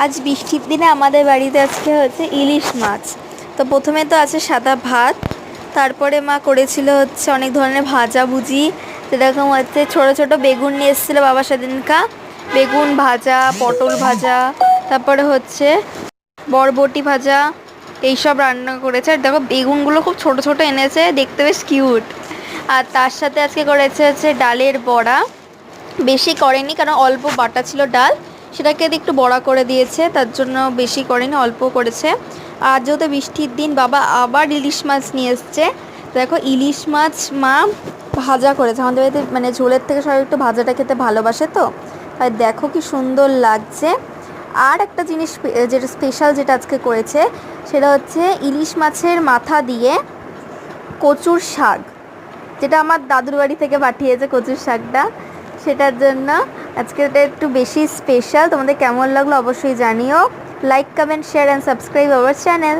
আজ বৃষ্টির দিনে আমাদের বাড়িতে আজকে হচ্ছে ইলিশ মাছ। তো প্রথমে তো আছে সাদা ভাত, তারপরে মা করেছিল হচ্ছে অনেক ধরনের ভাজা ভুজি, যেরকম হচ্ছে ছোট ছোট বেগুন নিয়ে এসেছিলো বাবা সেদিনকা, বেগুন ভাজা, পটল ভাজা, তারপরে হচ্ছে বরবটি ভাজা, এইসব রান্না করেছে। আর দেখো বেগুনগুলো খুব ছোট ছোট এনেছে, দেখতে বেশ কিউট। আর তার সাথে আজকে করেছে হচ্ছে ডালের বড়া। বেশি করেনি কারণ অল্প বাটা ছিল ডাল, সেটাকে একটু বড়া করে দিয়েছে, তার জন্য বেশি করেনি, অল্প করেছে। আর যেহেতু বৃষ্টির দিন বাবা আবার ইলিশ মাছ নিয়ে এসছে। দেখো ইলিশ মাছ মা ভাজা করেছে, আমাদের বাড়িতে মানে ঝোলের থেকে সবাই একটু ভাজাটা খেতে ভালোবাসে, তো তাই দেখো কি সুন্দর লাগছে। আর একটা জিনিস যেটা স্পেশাল যেটা আজকে করেছে, সেটা হচ্ছে ইলিশ মাছের মাথা দিয়ে কচুর শাক, যেটা আমার দাদুর বাড়ি থেকে পাঠিয়েছে কচুর শাকটা, সেটার জন্য আজকে এটা একটু বেশি স্পেশাল। তোমাদের কেমন লাগলো অবশ্যই জানিও। Like, comment, share and subscribe our channel.